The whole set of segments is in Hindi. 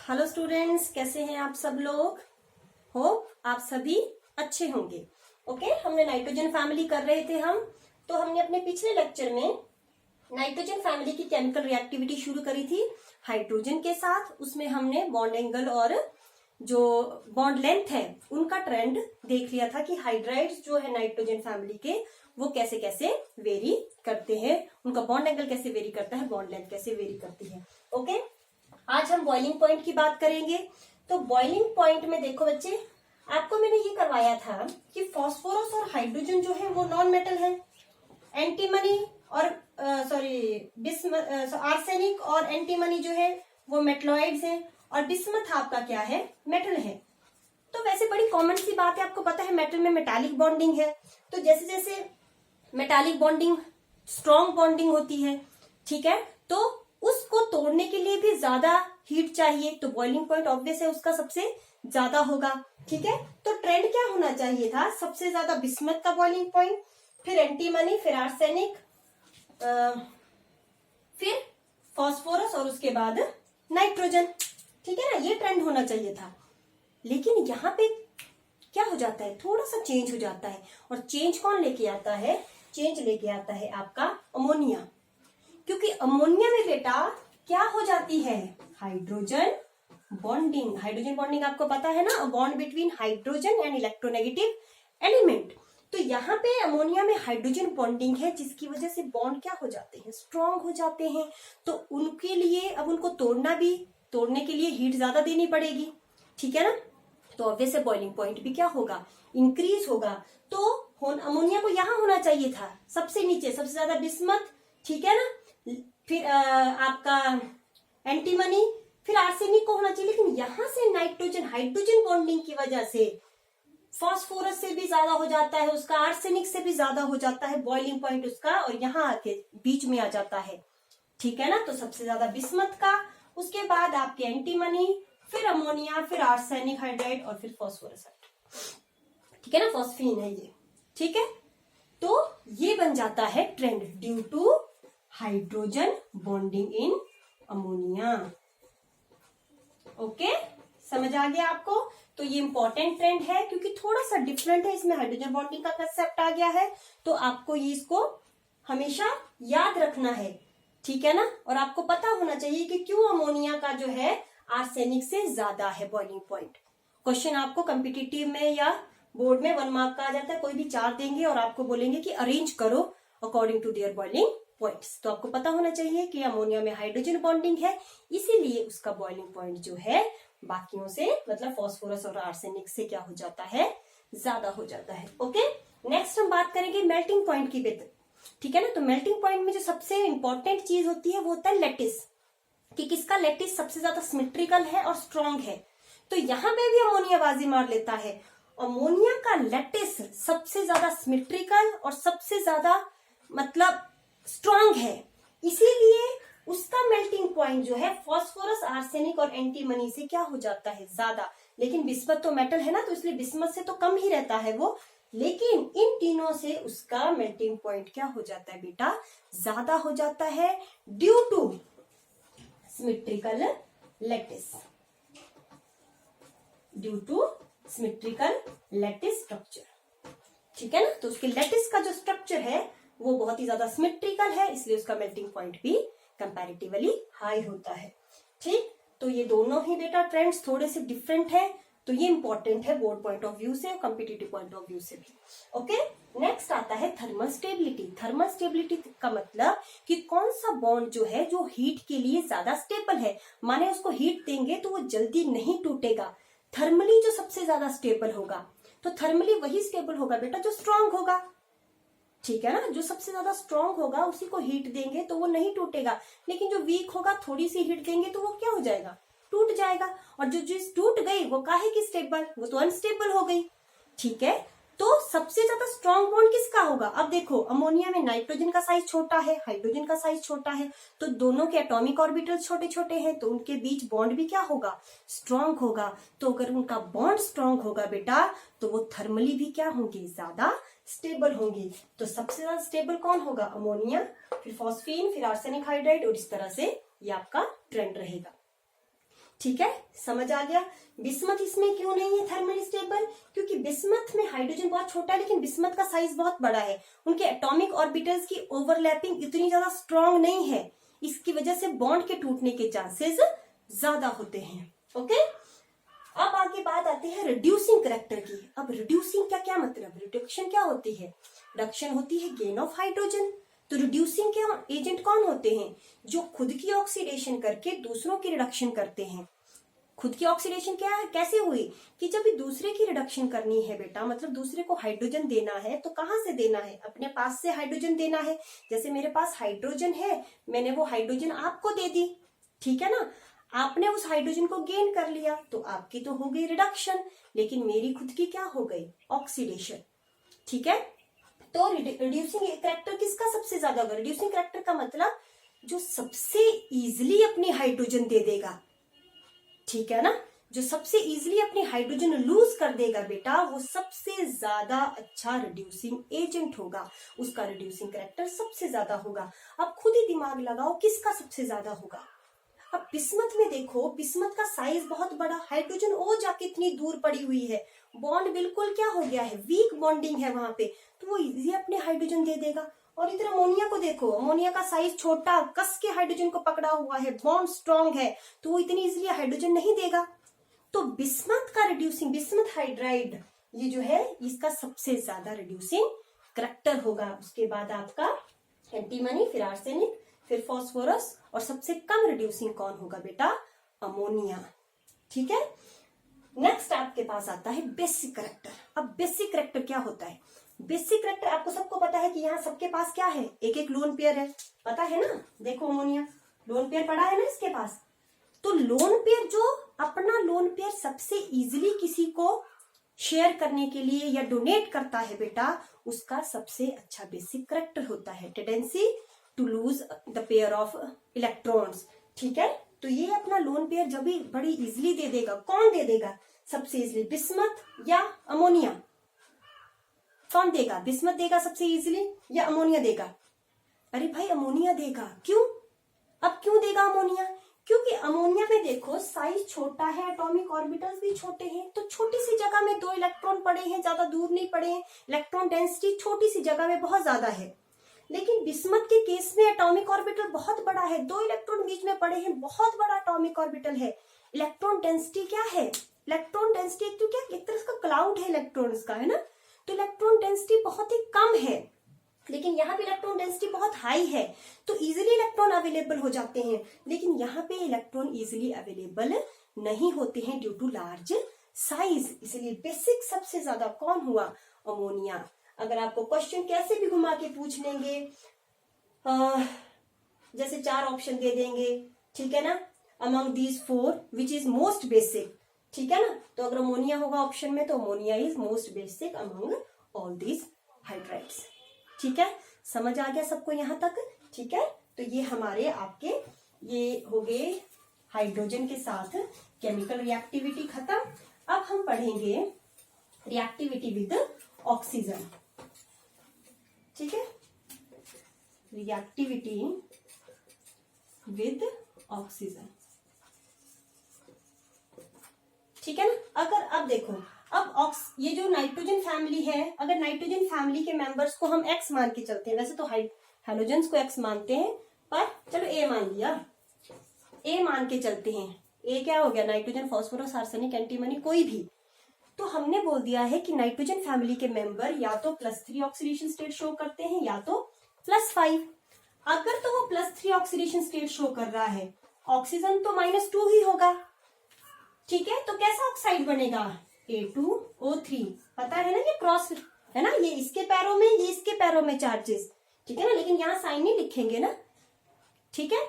हेलो स्टूडेंट्स, कैसे हैं आप सब लोग। होप आप सभी अच्छे होंगे। ओके, हमने नाइट्रोजन फैमिली कर रहे थे तो हमने अपने पिछले लेक्चर में नाइट्रोजन फैमिली की केमिकल रिएक्टिविटी शुरू करी थी हाइड्रोजन के साथ। उसमें हमने बॉन्ड एंगल और जो बॉन्ड लेंथ है उनका ट्रेंड देख लिया था कि हाइड्राइड्स जो है नाइट्रोजन फैमिली के वो कैसे कैसे वेरी करते हैं, उनका बॉन्ड एंगल कैसे वेरी करता है, बॉन्ड लेंथ कैसे वेरी करती है। ओके, आज हम बॉइलिंग पॉइंट की बात करेंगे। तो बॉइलिंग पॉइंट में देखो बच्चे, आपको मैंने ये करवाया था कि फास्फोरस और हाइड्रोजन जो है वो नॉन मेटल है, एंटीमनी और आर्सेनिक और एंटीमनी जो है वो मेटलॉइड्स हैं और बिस्मथ आपका क्या है, मेटल है। तो वैसे बड़ी कॉमन सी बात है, आपको पता है मेटल में मेटालिक बॉन्डिंग है। तो जैसे जैसे मेटालिक बॉन्डिंग स्ट्रॉन्ग बॉन्डिंग होती है, ठीक है, तो उसको तोड़ने के लिए भी ज्यादा हीट चाहिए, तो बॉइलिंग पॉइंट ऑब्वियस है उसका सबसे ज्यादा होगा। ठीक है, तो ट्रेंड क्या होना चाहिए था, सबसे ज्यादा बिस्मथ का बॉइलिंग पॉइंट, फिर एंटीमनी, फिर आर्सेनिक, फिर फास्फोरस और उसके बाद नाइट्रोजन। ठीक है ना, ये ट्रेंड होना चाहिए था। लेकिन यहाँ पे क्या हो जाता है, थोड़ा सा चेंज हो जाता है। और चेंज कौन लेके आता है, चेंज लेके आता है आपका अमोनिया। क्योंकि अमोनिया में बेटा क्या हो जाती है, हाइड्रोजन बॉन्डिंग। हाइड्रोजन बॉन्डिंग आपको पता है ना, bond between hydrogen and electronegative element. तो यहाँ पे अमोनिया में हाइड्रोजन बॉन्डिंग है, जिसकी वजह से बॉन्ड क्या हो जाते हैं, स्ट्रॉन्ग हो जाते हैं। तो उनके लिए अब उनको तोड़ने के लिए हीट ज्यादा देनी पड़ेगी। ठीक है ना, तो ऑब्वियस बॉइलिंग पॉइंट भी क्या होगा, इंक्रीज होगा। तो अमोनिया को यहाँ होना चाहिए था सबसे नीचे, सबसे ज्यादा बिस्मथ, ठीक है ना, फिर आपका एंटीमनी, फिर आर्सेनिक को होना चाहिए। लेकिन यहां से नाइट्रोजन हाइड्रोजन बॉन्डिंग की वजह से फास्फोरस से भी ज्यादा हो जाता है उसका, आर्सेनिक से भी ज्यादा हो जाता है बॉइलिंग पॉइंट उसका, और यहाँ आके बीच में आ जाता है। ठीक है ना, तो सबसे ज्यादा बिस्मथ का, उसके बाद आपके एंटीमनी, फिर अमोनिया, फिर आर्सेनिक हाइड्राइड और फिर फास्फोरस। ठीक है ना, फॉस्फीन है ये। ठीक है, तो ये बन जाता है trend due to hydrogen bonding in ammonia. Okay, समझ आ गया आपको। तो ये इंपॉर्टेंट ट्रेंड है क्योंकि थोड़ा सा डिफरेंट है, इसमें हाइड्रोजन बॉन्डिंग का कंसेप्ट आ गया है। तो आपको ये इसको हमेशा याद रखना है, ठीक है ना। और आपको पता होना चाहिए कि क्यों अमोनिया का जो है आर्सेनिक से ज्यादा है बॉइलिंग पॉइंट। क्वेश्चन आपको कॉम्पिटिटिव में या बोर्ड में 1 मार्क का आ जाता है, कोई भी 4 देंगे और आपको बोलेंगे कि अरेंज करो according to their boiling points. तो आपको पता होना चाहिए कि अमोनिया में हाइड्रोजन बॉन्डिंग है, इसीलिए उसका बॉइलिंग पॉइंट जो है बाकियों से, मतलब फास्फोरस और आर्सेनिक से क्या हो जाता है, ज्यादा हो जाता है। ओके, नेक्स्ट हम बात करेंगे मेल्टिंग पॉइंट की बेहतर। ठीक है ना, तो मेल्टिंग पॉइंट में जो सबसे इंपॉर्टेंट चीज होती है वो होता है लैटिस, कि किसका लैटिस सबसे ज्यादा सिमेट्रिकल है और स्ट्रॉन्ग है। तो यहाँ पे भी अमोनिया बाजी मार लेता है। अमोनिया का लैटिस सबसे ज्यादा सिमेट्रिकल और सबसे ज्यादा मतलब स्ट्रॉन्ग है, इसीलिए उसका मेल्टिंग पॉइंट जो है फास्फोरस, आर्सेनिक और एंटीमनी से क्या हो जाता है, ज्यादा। लेकिन बिस्मथ तो मेटल है ना, तो इसलिए बिस्मथ से तो कम ही रहता है वो। लेकिन इन तीनों से उसका मेल्टिंग पॉइंट क्या हो जाता है बेटा, ज्यादा हो जाता है due two symmetrical lattice, due two symmetrical lattice structure. ठीक है ना, तो उसके लैटिस का जो स्ट्रक्चर है वो बहुत ही ज्यादा सिमेट्रिकल है, इसलिए उसका मेल्टिंग पॉइंट भी कंपैरेटिवली हाई होता है। ठीक, तो ये दोनों ही बेटा ट्रेंड्स थोड़े से डिफरेंट है, तो ये इंपॉर्टेंट है बोर्ड पॉइंट ऑफ व्यू से और कॉम्पिटिटिव पॉइंट ऑफ व्यू से भी। ओके, नेक्स्ट आता है थर्मल स्टेबिलिटी। थर्मल स्टेबिलिटी का मतलब कि कौन सा बॉन्ड जो है जो हीट के लिए ज्यादा स्टेबल है, माने उसको हीट देंगे तो वो जल्दी नहीं टूटेगा। थर्मली जो सबसे ज्यादा स्टेबल होगा, तो थर्मली वही स्टेबल होगा बेटा जो स्ट्रांग होगा। ठीक है ना, जो सबसे ज्यादा स्ट्रांग होगा उसी को हीट देंगे तो वो नहीं टूटेगा। लेकिन जो वीक होगा थोड़ी सी हीट देंगे तो वो क्या हो जाएगा, टूट जाएगा। और जो चीज टूट गई वो काहे की स्टेबल, वो तो अनस्टेबल हो गई। ठीक है, तो सबसे ज्यादा स्ट्रॉन्ग बॉन्ड किसका होगा। अब देखो, अमोनिया में नाइट्रोजन का साइज छोटा है, हाइड्रोजन का साइज छोटा है, तो दोनों के एटॉमिक ऑर्बिटल छोटे छोटे हैं, तो उनके बीच बॉन्ड भी क्या होगा, स्ट्रॉन्ग होगा। तो अगर उनका बॉन्ड स्ट्रॉन्ग होगा बेटा, तो वो थर्मली भी क्या होंगे, ज्यादा स्टेबल होंगी। तो सबसे ज्यादा स्टेबल कौन होगा, अमोनिया, फिर फॉस्फीन, फिर आर्सेनिक हाइड्राइड, और इस तरह से ये आपका ट्रेंड रहेगा। ठीक है, समझ आ गया। बिस्मथ इसमें क्यों नहीं है थर्मली स्टेबल? क्योंकि बिस्मथ में हाइड्रोजन बहुत छोटा है, लेकिन बिस्मथ का साइज बहुत बड़ा है। उनके एटॉमिक ऑर्बिटल्स की ओवरलैपिंग इतनी ज्यादा स्ट्रांग नहीं है, इसकी वजह से बॉन्ड के टूटने के चांसेस ज्यादा होते हैं। ओके, अब आगे बात आती है रिड्यूसिंग करैक्टर की। अब रिड्यूसिंग का क्या मतलब? रिडक्शन क्या होती है? रिडक्शन होती है गेन ऑफ हाइड्रोजन। तो रिड्यूसिंग के एजेंट कौन होते हैं? जो खुद की ऑक्सीडेशन करके दूसरों की रिडक्शन करते हैं। खुद की ऑक्सीडेशन क्या है, कैसे हुई? कि जब दूसरे की रिडक्शन करनी है बेटा, मतलब दूसरे को हाइड्रोजन देना है, तो कहाँ से देना है? अपने पास से हाइड्रोजन देना है। जैसे मेरे पास हाइड्रोजन है, मैंने वो हाइड्रोजन आपको दे दी, ठीक है ना, आपने उस हाइड्रोजन को गेन कर लिया, तो आपकी तो हो गई रिडक्शन, लेकिन मेरी खुद की क्या हो गई? ऑक्सीडेशन। ठीक है, तो रिड्यूसिंग करैक्टर किसका सबसे ज्यादा होगा? रिड्यूसिंग करैक्टर का मतलब जो सबसे इजिली अपनी हाइड्रोजन दे देगा, ठीक है ना, जो सबसे इजिली अपनी हाइड्रोजन लूज कर देगा बेटा, वो सबसे ज्यादा अच्छा रिड्यूसिंग एजेंट होगा, उसका रिड्यूसिंग करैक्टर सबसे ज्यादा होगा। अब खुद ही दिमाग लगाओ किसका सबसे ज्यादा होगा। अब बिस्मथ में देखो, बिस्मथ का साइज बहुत बड़ा, हाइड्रोजन ओ जाके इतनी दूर पड़ी हुई है, बॉन्ड बिल्कुल क्या हो गया है, वीक बॉन्डिंग है वहां पे, तो वो इजी अपने हाइड्रोजन दे देगा। और इधर अमोनिया को देखो, अमोनिया का साइज छोटा, कस के हाइड्रोजन को पकड़ा हुआ है, बॉन्ड स्ट्रॉन्ग है, तो वो इतनी इजिली हाइड्रोजन नहीं देगा। तो बिस्मथ का रिड्यूसिंग, बिस्मथ हाइड्राइड ये जो है, इसका सबसे ज्यादा रिड्यूसिंग करैक्टर होगा। उसके बाद आपका एंटीमनी, फिर आर्सेनिक, फिर फास्फोरस, और सबसे कम रिड्यूसिंग कौन होगा बेटा? अमोनिया। ठीक है, नेक्स्ट आपके पास आता है बेसिक करैक्टर। अब बेसिक करैक्टर क्या होता है? बेसिक करैक्टर आपको सबको पता है कि यहाँ सबके पास क्या है, एक एक लोन पेयर है, पता है ना। देखो अमोनिया लोन पेयर पड़ा है ना इसके पास, तो लोन पेयर जो अपना लोन पेयर सबसे इजीली किसी को शेयर करने के लिए या डोनेट करता है बेटा, उसका सबसे अच्छा बेसिक करैक्टर होता है tendency to lose the pair of electrons. ठीक है, तो ये अपना लोन पेयर जब भी बड़ी इजिली दे देगा, कौन दे देगा सबसे इजिली? बिस्मथ या अमोनिया? कौन देगा? बिस्मथ देगा सबसे इजिली या अमोनिया देगा? अरे भाई अमोनिया देगा। क्यों? अब क्यों देगा अमोनिया? क्योंकि अमोनिया में देखो साइज छोटा है, एटॉमिक ऑर्बिटल्स भी छोटे हैं, तो छोटी सी जगह में 2 इलेक्ट्रॉन पड़े हैं, ज्यादा दूर नहीं पड़े हैं, इलेक्ट्रॉन डेंसिटी छोटी सी जगह में बहुत ज्यादा है। लेकिन बिस्मथ के केस में एटॉमिक ऑर्बिटल बहुत बड़ा है, 2 इलेक्ट्रॉन बीच में पड़े हैं, बहुत बड़ा एटॉमिक ऑर्बिटल है। इलेक्ट्रॉन डेंसिटी क्या है? इलेक्ट्रॉन डेंसिटी एक तो क्या, एक तरह का क्लाउड है इलेक्ट्रॉन्स का, है ना, तो इलेक्ट्रॉन डेंसिटी बहुत ही कम है। लेकिन यहाँ पे इलेक्ट्रॉन डेंसिटी बहुत हाई है, तो इजीली इलेक्ट्रॉन अवेलेबल हो जाते हैं। लेकिन यहाँ पे इलेक्ट्रॉन इजीली अवेलेबल नहीं होते हैं ड्यू टू लार्ज साइज, इसलिए बेसिक सबसे ज्यादा कौन हुआ? अमोनिया। अगर आपको क्वेश्चन कैसे भी घुमा के पूछ लेंगे, जैसे 4 ऑप्शन दे देंगे, ठीक है ना, among these 4 which is most basic, ठीक है ना, तो अगर अमोनिया होगा ऑप्शन में, तो ammonia is most basic among all these hydrides. ठीक है, समझ आ गया सबको यहाँ तक? ठीक है, तो ये हमारे आपके ये हो गए हाइड्रोजन के साथ केमिकल रिएक्टिविटी खत्म। अब हम पढ़ेंगे रिएक्टिविटी विद ऑक्सीजन। ठीक है, रिएक्टिविटी विद ऑक्सीजन, ठीक है ना। अगर अब देखो, अब ये जो नाइट्रोजन फैमिली है, अगर नाइट्रोजन फैमिली के मेंबर्स को हम एक्स मान के चलते हैं, वैसे तो हैलोजेंस को एक्स मानते हैं, पर चलो ए मान लिया, ए मान के चलते हैं। ए क्या हो गया? नाइट्रोजन, फास्फोरस, आर्सेनिक, एंटीमनी, कोई भी। तो हमने बोल दिया है कि नाइट्रोजन फैमिली के मेंबर या तो +3 ऑक्सीडेशन स्टेट शो करते हैं या तो +5। अगर तो वो +3 ऑक्सीडेशन स्टेट शो कर रहा है, ऑक्सीजन तो -2 ही होगा। ठीक है, तो कैसा ऑक्साइड बनेगा? A2O3। पता है ना, ये क्रॉस है ना, ये इसके पैरों में, ये इसके पैरों में चार्जेस, ठीक है ना, लेकिन यहाँ साइन नहीं लिखेंगे ना। ठीक है,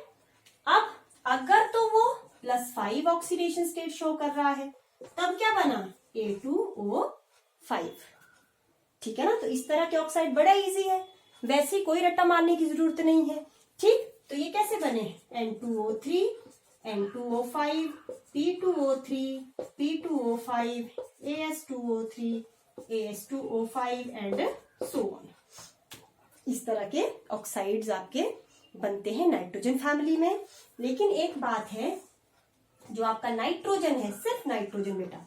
अब अगर तो वो +5 ऑक्सीडेशन स्टेट शो कर रहा है, तब क्या बना? A2O5। ठीक है ना, तो इस तरह के ऑक्साइड बड़ा इजी है, वैसे कोई रट्टा मारने की जरूरत नहीं है। ठीक, तो ये कैसे बने? N2O3, N2O5, P2O3, P2O5, AS2O3, AS2O5 and so on. इस तरह के ऑक्साइड्स आपके बनते हैं नाइट्रोजन फैमिली में। लेकिन एक बात है, जो आपका नाइट्रोजन है, सिर्फ नाइट्रोजन बेटा,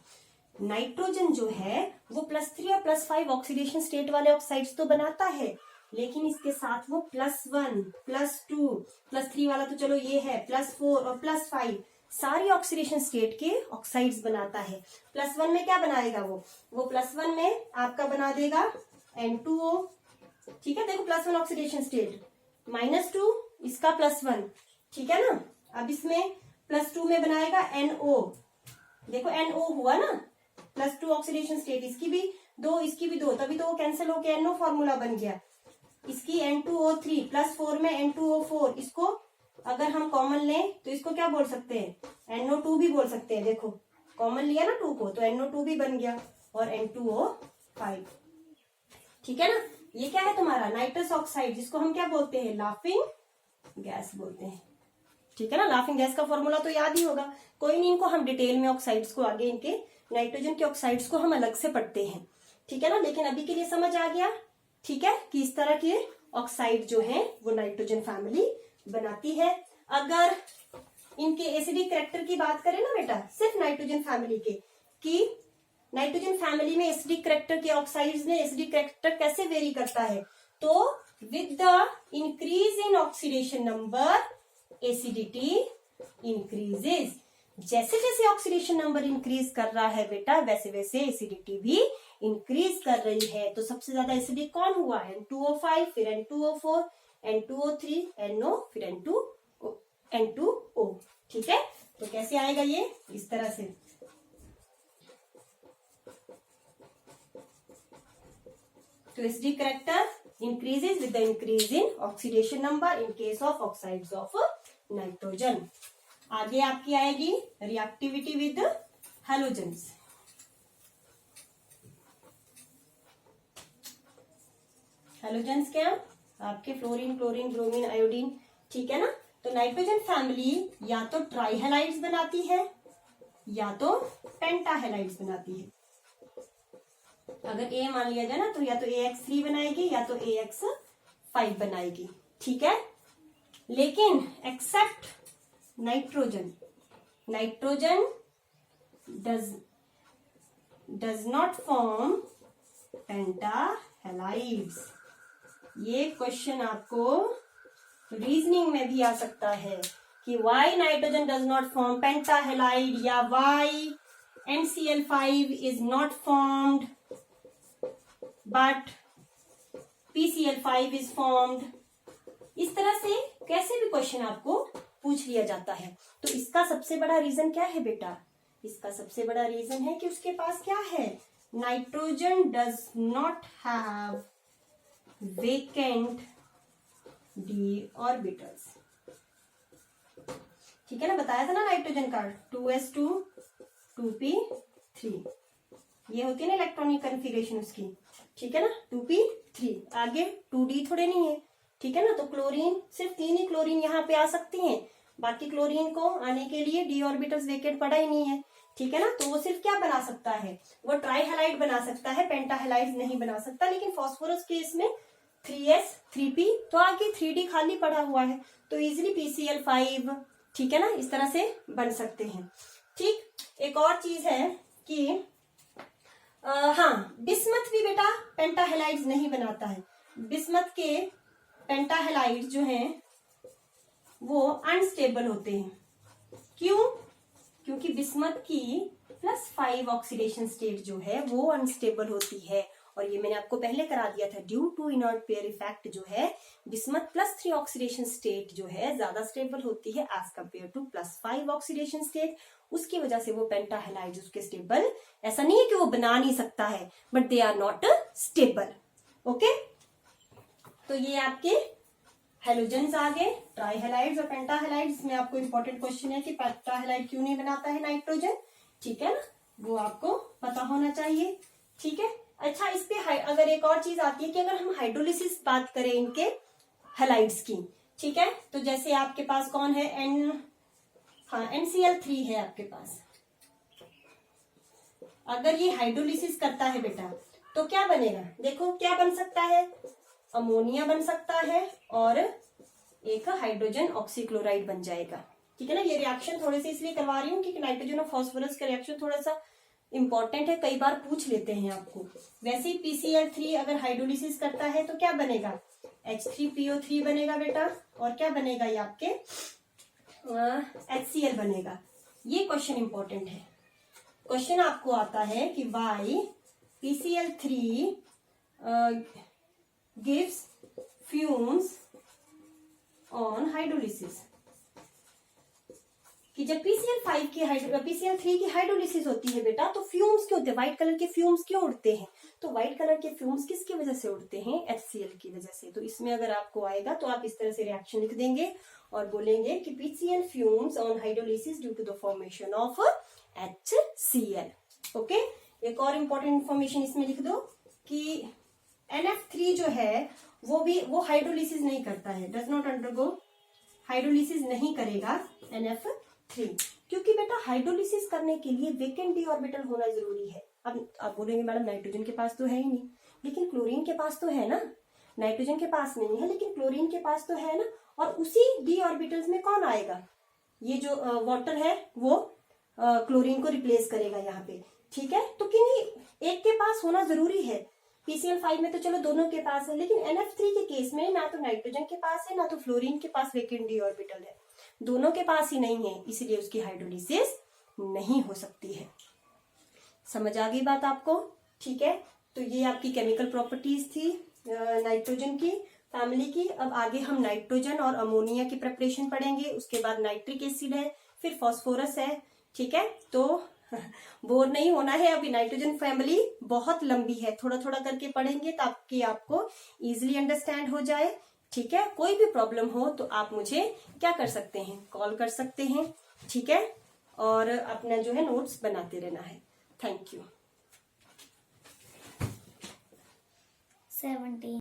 नाइट्रोजन जो है वो +3 और +5 ऑक्सीडेशन स्टेट वाले ऑक्साइड्स तो बनाता है, लेकिन इसके साथ वो +1, +2, +3 वाला तो चलो ये है, +4 और +5 सारी ऑक्सीडेशन स्टेट के ऑक्साइड्स बनाता है। +1 में क्या बनाएगा वो +1 में आपका बना देगा N2O, ठीक है। देखो +1 ऑक्सीडेशन स्टेट, -2 इसका +1, ठीक है ना। अब इसमें +2 में बनाएगा NO, देखो NO हुआ ना, +2 ऑक्सीडेशन स्टेट, इसकी भी 2 इसकी भी 2, तभी तो वो कैंसिल होके NO फॉर्मूला बन गया। इसकी N2O3, +4 में N2O4, इसको अगर हम कॉमन लें तो इसको क्या बोल सकते हैं, NO2 भी बोल सकते हैं। देखो कॉमन लिया ना 2 को, तो NO2 भी बन गया और N2O5, ठीक है ना। ये क्या है तुम्हारा नाइट्रस ऑक्साइड, जिसको हम क्या बोलते हैं, लाफिंग गैस बोलते हैं, ठीक है ना। लाफिंग गैस का फॉर्मूला तो याद ही होगा, कोई नहीं, इनको हम डिटेल में ऑक्साइड्स को आगे, इनके नाइट्रोजन के ऑक्साइड्स को हम अलग से पढ़ते हैं, ठीक है ना। लेकिन अभी के लिए समझ आ गया, ठीक है, कि इस तरह के ऑक्साइड जो है वो नाइट्रोजन फैमिली बनाती है। अगर इनके एसिडिक कैरेक्टर की बात करें ना बेटा, सिर्फ नाइट्रोजन फैमिली के, कि नाइट्रोजन फैमिली में एसिडिक कैरेक्टर के ऑक्साइड्स में एसिडिक कैरेक्टर कैसे वेरी करता है, तो with the increase in oxidation number acidity increases. जैसे जैसे ऑक्सीडेशन नंबर इंक्रीज कर रहा है बेटा, वैसे वैसे एसिडिटी भी इंक्रीज कर रही है। तो सबसे ज्यादा एसिडिक कौन हुआ, N2O5, फिर N2O4, N2O3, NO, फिर N2O, ठीक है। तो कैसे आएगा ये, इस तरह से, तो acidic character increases with the increase in oxidation number in case of oxides of nitrogen। आगे आपकी आएगी रिएक्टिविटी विद हैलोजेंस। हैलोजेंस क्या, आपके फ्लोरीन, क्लोरीन, ब्रोमीन, आयोडीन, ठीक है ना। तो नाइट्रोजन फैमिली या तो ट्राईहैलाइड्स बनाती है या तो पेंटाहैलाइड्स बनाती है। अगर A मान लिया जाए ना, तो या तो AX3 बनाएगी या तो AX5 बनाएगी, ठीक है। लेकिन except nitrogen, nitrogen does not form pentahalides. ये क्वेश्चन आपको रीजनिंग में भी आ सकता है कि why nitrogen does not form pentahalide, या why NCl5 is not formed but PCl5 is formed. इस तरह से कैसे भी क्वेश्चन आपको पूछ लिया जाता है। तो इसका सबसे बड़ा रीजन क्या है बेटा, इसका सबसे बड़ा रीजन है कि उसके पास क्या है, nitrogen does not have vacant d orbitals, ठीक है ना। बताया था ना नाइट्रोजन का 2s2 2p3, ये होती है ना इलेक्ट्रॉनिक कन्फिगरेशन उसकी, ठीक है ना, 2p3, आगे 2d थोड़े नहीं है, ठीक है ना। तो क्लोरीन, सिर्फ 3 ही क्लोरीन यहाँ पे आ सकती हैं, बाकी क्लोरीन को आने के लिए d ऑर्बिटल्स वेकेंट पड़ा ही नहीं है, ठीक है ना। तो वो सिर्फ क्या बना सकता है, वो ट्राईहैलाइड बना सकता है, पेंटाहैलाइड नहीं बना सकता। लेकिन फास्फोरस के इसमें 3s 3p, तो आगे 3d खाली पड़ा हुआ है, तो इजिली PCl5, ठीक है ना, इस तरह से बन सकते हैं, ठीक। एक और चीज है कि हाँ, बिस्मथ भी बेटा पेंटाहैलाइड्स नहीं बनाता है। बिस्मथ के पेंटाहैलाइड्स जो हैं वो अनस्टेबल होते हैं। क्यों, क्योंकि बिस्मथ की +5 ऑक्सीडेशन स्टेट जो है वो अनस्टेबल होती है, और ये मैंने आपको पहले करा दिया था, due to inert pair effect जो है बिस्मथ +3 ऑक्सीडेशन स्टेट जो है ज्यादा स्टेबल होती है as compared to +5 oxidation state. उसकी वजह से वो पेंटाहैलाइड्स उसके स्टेबल, ऐसा नहीं है कि वो बना नहीं सकता है, but they are not stable, okay. तो ये आपके हैलोजेंस आ गए, ट्राईहैलाइड्स और पेंटाहैलाइड्स में आपको इंपॉर्टेंट क्वेश्चन है कि पेंटाहैलाइड क्यों नहीं बनाता है नाइट्रोजन, ठीक है ना, वो आपको पता होना चाहिए, ठीक है। अच्छा, इस पे अगर एक और चीज आती है कि अगर हम हाइड्रोलिसिस बात करें इनके हैलाइड्स की, ठीक है, तो जैसे आपके पास कौन है, NCl3 है आपके पास। अगर ये हाइड्रोलिसिस करता है बेटा तो क्या बनेगा, देखो क्या बन सकता है, अमोनिया बन सकता है और एक हाइड्रोजन ऑक्सीक्लोराइड बन जाएगा, ठीक है ना। ये रिएक्शन थोड़े से इसलिए करवा रही हूँ क्योंकि नाइट्रोजन और फास्फोरस का रिएक्शन थोड़ा सा इंपॉर्टेंट है, कई बार पूछ लेते हैं आपको। वैसे ही PCl3 अगर हाइड्रोलिसिस करता है तो क्या बनेगा, H3PO3 बनेगा बेटा, और क्या बनेगा ये आपके HCl बनेगा। ये क्वेश्चन इंपॉर्टेंट है। क्वेश्चन आपको आता है कि why PCl3 gives fumes on hydrolysis, कि जब PCl3 की हाइड्रोलिसिस होती है बेटा तो फ्यूम्स क्यों होते हैं, व्हाइट कलर के फ्यूम्स क्यों उड़ते हैं। तो व्हाइट कलर के फ्यूम्स किसकी वजह से उड़ते हैं, HCl की वजह से। तो इसमें अगर आपको आएगा तो आप इस तरह से रिएक्शन लिख देंगे और बोलेंगे कि PCl fumes on hydrolysis due to the formation of HCl। Okay, एक और इंपॉर्टेंट इंफॉर्मेशन इसमें लिख दो कि NF3 जो है वो हाइड्रोलिसिस नहीं करता है, डज नॉट अंडरगो, हाइड्रोलिसिस नहीं करेगा NF3, क्योंकि बेटा हाइड्रोलिसिस करने के लिए वेकेंट डी ऑर्बिटल होना जरूरी है। अब आप बोलेंगे मैडम नाइट्रोजन के पास तो है ही नहीं, लेकिन क्लोरीन के पास तो है ना। नाइट्रोजन के पास नहीं है लेकिन क्लोरीन के पास तो है ना, और उसी डी ऑर्बिटल्स में कौन आएगा, ये जो वाटर है वो क्लोरीन को रिप्लेस करेगा यहाँ पे, ठीक है। तो किन्हीं एक के पास होना जरूरी है। PCl5 में तो चलो दोनों के पास है, लेकिन NF3 के केस में ना तो नाइट्रोजन के पास है ना तो फ्लोरीन के पास वेकेंट डी ऑर्बिटल है, दोनों के पास ही नहीं है, इसलिए उसकी हाइड्रोलिसिस नहीं हो सकती है। समझ आ गई बात आपको, ठीक है। तो ये आपकी केमिकल प्रॉपर्टीज थी नाइट्रोजन की फैमिली की। अब आगे हम नाइट्रोजन और अमोनिया की प्रिपरेशन पढ़ेंगे, उसके बाद नाइट्रिक एसिड है, फिर फास्फोरस है, ठीक है। तो बोर नहीं होना है, अभी नाइट्रोजन फैमिली बहुत लंबी है, थोड़ा थोड़ा करके पढ़ेंगे ताकि आपको इजिली अंडरस्टैंड हो जाए, ठीक है। कोई भी प्रॉब्लम हो तो आप मुझे क्या कर सकते हैं, कॉल कर सकते हैं, ठीक है। और अपना जो है नोट्स बनाते रहना है। Thank you.